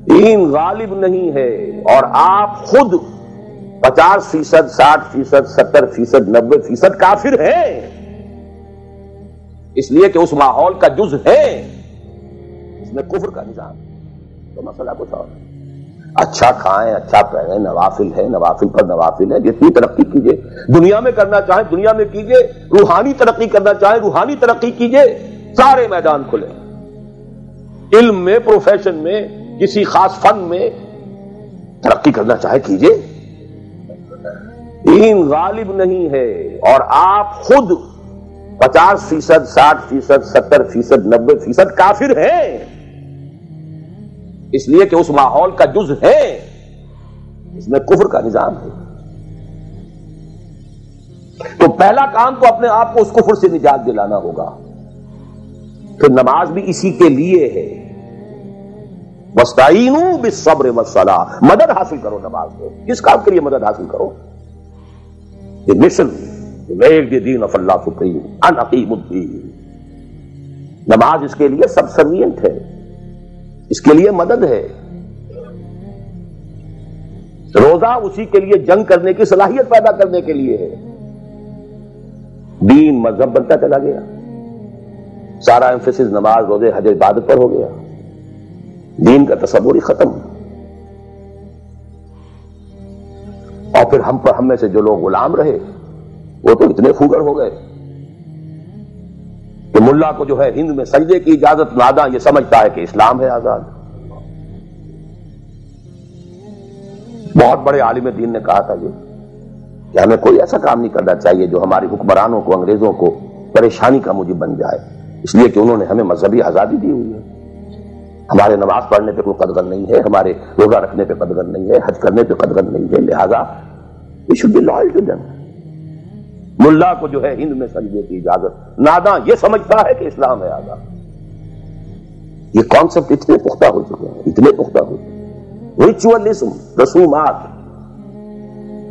دین غالب نہیں ہے اور آپ خود 50%، 60%، 70%، 90% کافر ہیں، اس لیے کہ اس ماحول کا جز ہے، اس میں کفر کا نظام ہے۔ تو مسئلہ کچھ اور ہے۔ اچھا کھائیں، اچھا پہنیں، نوافل ہے، نوافل پر نوافل ہے، جتنی ترقی کیجئے، دنیا میں کرنا چاہیں دنیا میں کیجئے، روحانی ترقی کرنا چاہیں روحانی ترقی کیجئے، سارے میدان کھلے، علم میں، پروفیشن میں، کسی خاص فن میں ترقی کرنا چاہے کیجئے۔ دین غالب نہیں ہے اور آپ خود 50%، 60%، 70%، 90% کافر ہیں، اس لیے کہ اس ماحول کا جز ہے، اس میں کفر کا نظام ہے۔ تو پہلا کام تو اپنے آپ کو اس کفر سے نجات دلانا ہوگا، پھر نماز بھی اسی کے لیے ہے۔ وَاسْتَعِینُوا بِالصَّبْرِ وَالصَّلَاةِ، مدد حاصل کرو نماز سے۔ کس کام کے لیے مدد حاصل کرو؟ The mission to make the deen of Allah supreme and aqim الدین۔ نماز اس کے لیے سبسروینٹ ہے، اس کے لیے مدد ہے۔ روزہ اسی کے لیے جنگ کرنے کی صلاحیت پیدا کرنے کے لیے ہے۔ دین مذہب بنتا چلا گیا، سارا ایمفیسس نماز، روزے، حج، عبادت پر ہو گیا، دین کا تصور ہی ختم۔ اور پھر ہم میں سے جو لوگ غلام رہے وہ تو اتنے خوگر ہو گئے کہ ملا کو جو ہے ہند میں سجدے کی اجازت ناداں یہ سمجھتا ہے کہ اسلام ہے آزاد۔ بہت بڑے عالم دین نے کہا تھا یہ کہ ہمیں کوئی ایسا کام نہیں کرنا چاہیے جو ہماری حکمرانوں کو، انگریزوں کو پریشانی کا موجب بن جائے، اس لیے کہ انہوں نے ہمیں مذہبی آزادی دی ہوئی ہے۔ ہمارے نماز پڑھنے پہ کوئی قدغن نہیں ہے، ہمارے روزہ رکھنے پہ قدغن نہیں ہے، حج کرنے پہ قدغن نہیں ہے، لہذا we should be loyal to them۔ ملا کو جو ہے ہند میں سجدے کی اجازت ناداں یہ سمجھتا ہے کہ اسلام ہے آزاد۔ یہ کانسیپٹ اتنے پختہ ہو چکے ہیں، اتنے پختہ ہو چکے ہیں۔ ریچولزم، رسومات،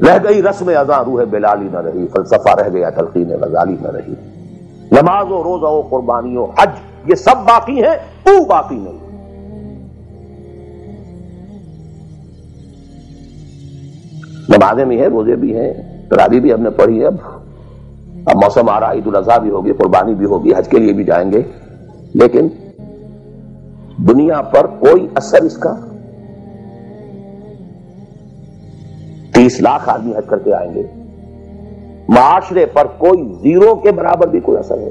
رہ گئی رسم اذاں روح بلالی نہ رہی، فلسفہ رہ گیا تلقین غزالی نہ رہی، نماز و روزہ و قربانی و حج یہ سب باقی ہیں، تو باقی نہیں۔ نمازیں بھی ہیں، روزے بھی ہیں، تراویح بھی ہم نے پڑھی ہے، اب موسم آ رہا، عید الاضحیٰ بھی ہوگی، قربانی بھی ہوگی، حج کے لیے بھی جائیں گے، لیکن دنیا پر کوئی اثر اس کا 30 لاکھ آدمی حج کر کے آئیں گے، معاشرے پر کوئی زیرو کے برابر بھی کوئی اثر ہے؟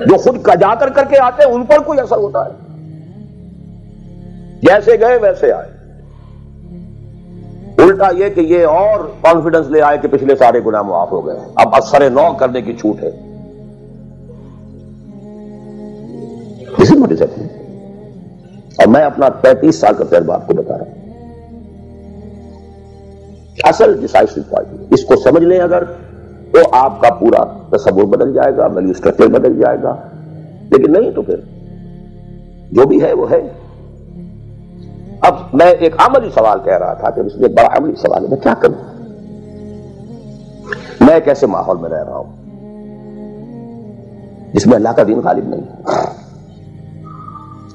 جو خود جا کر کے آتے ہیں ان پر کوئی اثر ہوتا ہے؟ جیسے گئے ویسے آئے۔ الٹا یہ کہ یہ اور کانفیڈنس لے آئے کہ پچھلے سارے گناہ معاف ہو گئے، اب اثر نو کرنے کی چھوٹ ہے۔ اسی موٹی سے اور میں اپنا 35 سال کا تجربہ آپ کو بتا رہا ہوں۔ اصل ڈیسائیسو پوائنٹ اس کو سمجھ لیں اگر، تو آپ کا پورا تصور بدل جائے گا، ویلیو اسٹرکچر بدل جائے گا، لیکن نہیں تو پھر جو بھی ہے وہ ہے۔ اب میں ایک عملی سوال کہہ رہا تھا کہ اس میں بڑا عملی سوال ہے، میں کیا کروں؟ میں ایک ایسے ماحول میں رہ رہا ہوں جس میں اللہ کا دین غالب نہیں ہے۔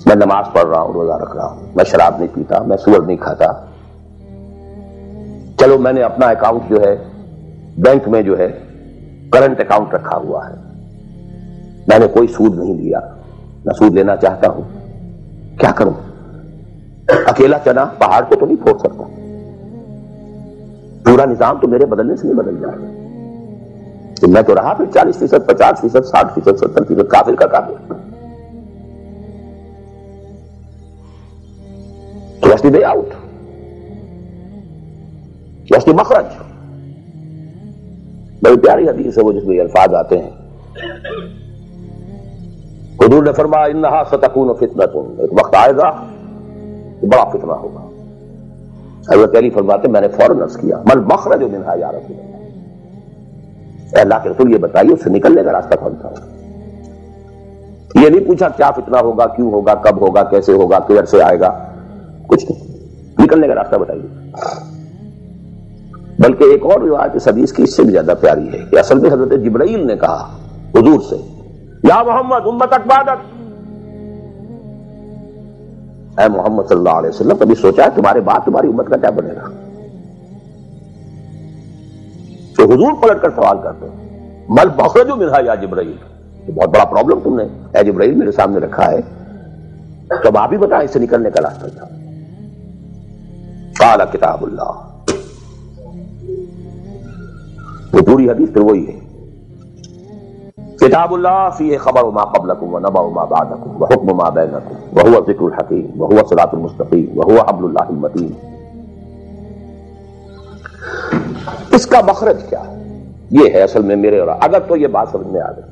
میں نماز پڑھ رہا ہوں، روزہ رکھ رہا ہوں، میں شراب نہیں پیتا، میں سور نہیں کھاتا، چلو میں نے اپنا اکاؤنٹ جو ہے بینک میں جو ہے کرنٹ اکاؤنٹ رکھا ہوا ہے، میں نے کوئی سود نہیں لیا، نہ سود لینا چاہتا ہوں، کیا کروں؟ اکیلا چنا پہاڑ کو تو نہیں پھوڑ سکتا، پورا نظام تو میرے بدلنے سے نہیں بدل جائے گا، تو میں تو رہا پھر 40%، 50%، 60%، 70% کافر کا کافر۔ تو what's the way out? What's the مخرج؟ بڑی پیاری حدیث ہے وہ جس میں یہ الفاظ آتے ہیں، حضور نے فرمایا انہا ستکون فتنۃ، ایک وقت آئے گا بڑا فتنہ ہوگا۔ حضرت علی فرماتے میں نے فوراً عرض کیا مل مخرج منہا یا رسول اللہ، اے اللہ کے رسول یہ بتائیے اس سے نکلنے کا راستہ کون سا ہوگا؟ یہ نہیں پوچھا کیا فتنہ ہوگا، کیوں ہوگا، کب ہوگا، کیسے ہوگا، کدھر سے آئے گا، کچھ نہیں، نکلنے کا راستہ بتائیے۔ بلکہ ایک اور روایت اس حدیث کی اس سے بھی زیادہ پیاری ہے کہ اصل میں حضرت جبرائیل نے کہا حضور سے یا محمد امتک بعدک، اے محمد صلی اللہ علیہ وسلم کبھی سوچا ہے تمہارے بعد تمہاری امت کا کیا بنے گا؟ تو حضور پلٹ کر سوال کرتے ہیں مل مخرج منہا یا جبرائیل، یہ بہت بڑا پرابلم تم نے اے جبرائیل میرے سامنے رکھا ہے، تب آپ ہی بتائیں اس سے نکلنے کا راستہ کیا؟ قال کتاب اللہ، وہ پوری حدیث پھر وہی ہے، کتاب اللہ فیہ خبر ما قبلکم ونبأ ما بعدکم وحکم ما بینکم وہو الذکر الحکیم وہو الصراط المستقیم وہو حبل اللہ المتین۔ اس کا مخرج کیا ہے؟ یہ ہے اصل میں میرے اور اگر تو یہ بات سمجھ میں آ گئی،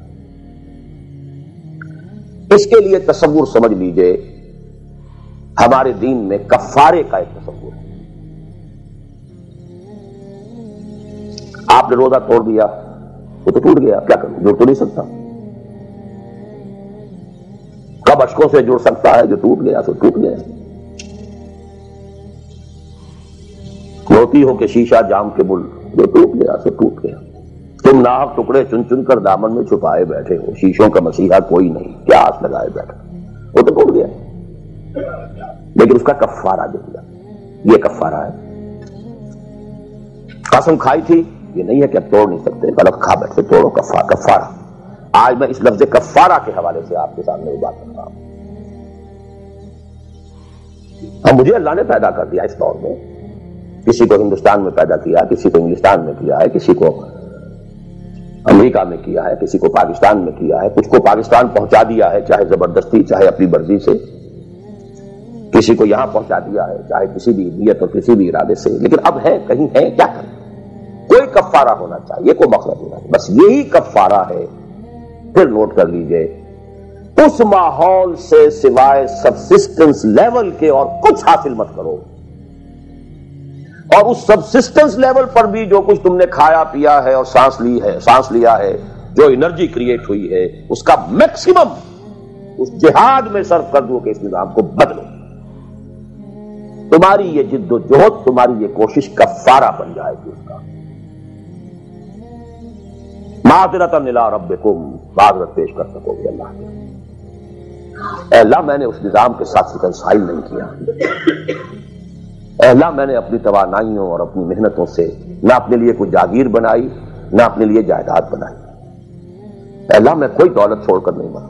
اس کے لیے تصور سمجھ لیجئے ہمارے دین میں کفارے کا ایک تصور ہے۔ آپ نے روزہ توڑ دیا وہ تو ٹوٹ گیا، کیا کروں؟ جڑ تو نہیں سکتا، کب اشکوں سے جڑ سکتا ہے؟ جو ٹوٹ گیا سو ٹوٹ گیا۔ روتی ہو کہ شیشہ جام کے بل، جو ٹوٹ گیا سو ٹوٹ گیا۔ تم ناحق ٹکڑے چن چن کر دامن میں چھپائے بیٹھے ہو، شیشوں کا مسیحا کوئی نہیں، کیا آس لگائے بیٹھے، وہ تو ٹوٹ گیا، لیکن اس کا کفارہ جو دیا، یہ کفارہ ہے۔ قسم کھائی تھی، یہ نہیں ہے کہ اب توڑ نہیں سکتے، غلط کھا بیٹھے توڑو، کفارہ۔ آج میں اس لفظ کفارہ کے حوالے سے آپ کے سامنے وہ بات کر رہا ہوں۔ اب مجھے اللہ نے پیدا کر دیا اس دور میں، کسی کو ہندوستان میں پیدا کیا، کسی کو انگلستان میں کیا ہے، کسی کو امریکہ میں کیا ہے، کسی کو پاکستان میں کیا ہے، کچھ کو پاکستان پہنچا دیا ہے چاہے زبردستی چاہے اپنی مرضی سے، کسی کو یہاں پہنچا دیا ہے چاہے کسی بھی نیت اور کسی بھی ارادے سے، لیکن اب ہے کہیں ہے، کیا کریں؟ کوئی کفارہ ہونا چاہیے، کوئی مخرج ہونا چاہیے، بس یہی کفارہ ہے۔ پھر نوٹ کر لیجئے اس ماحول سے سوائے سبسسٹنس لیول کے اور کچھ حاصل مت کرو، اور اس سبسسٹنس لیول پر بھی جو کچھ تم نے کھایا پیا ہے اور سانس لیا ہے، جو انرجی کریٹ ہوئی ہے، اس کا میکسیمم اس جہاد میں صرف کر دو کہ اس نظام کو بدلو۔ تمہاری یہ جد و جہد، تمہاری یہ کوشش کفارہ بن جائے گی اس کا۔ معذرۃ الی ربکم، معذرت پیش کر سکو گے اللہ کے۔ اے اللہ میں نے اس نظام کے ساتھ ریکنسائل نہیں کیا، اے اللہ میں نے اپنی توانائیوں اور اپنی محنتوں سے نہ اپنے لیے کوئی جاگیر بنائی نہ اپنے لیے جائیداد بنائی، اے اللہ میں کوئی دولت چھوڑ کر نہیں مرا،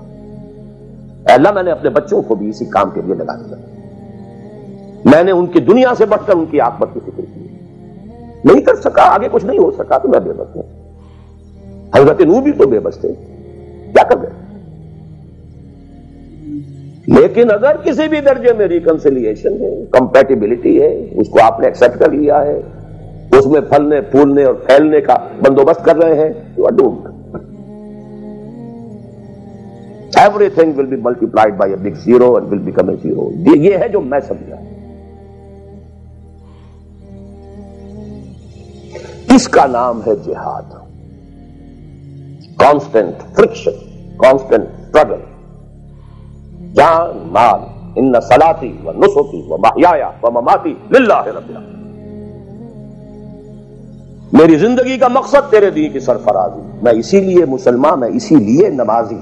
اے اللہ میں نے اپنے بچوں کو بھی اسی کام کے لیے لگا دیا، میں نے ان کی دنیا سے بڑھ کر ان کی عاقبت کی فکر کی، نہیں کر سکا، آگے کچھ نہیں ہو سکا تو میں بے بس ہوں۔ حضرت نوح بھی تو بے بس تھے، کیا کر گئے؟ لیکن اگر کسی بھی درجے میں ریکنسیلیشن ہے، کمپیٹیبلٹی ہے، اس کو آپ نے ایکسپٹ کر لیا ہے، اس میں پھلنے پھولنے اور پھیلنے کا بندوبست کر رہے ہیں، you are doomed. Every thing will be multiplied by a big zero and will become a zero. یہ ہے جو میں سمجھا۔ اس کا نام ہے جہاد، کانسٹنٹ فرکشن، کانسٹنٹ اسٹرگل، جان مال، ان صلاتی و نسکی و محیای و مماتی للہ رب العالمین۔ میری زندگی کا مقصد تیرے دین کی سرفرازی، میں اسی لیے مسلمان، میں اسی لیے نمازی۔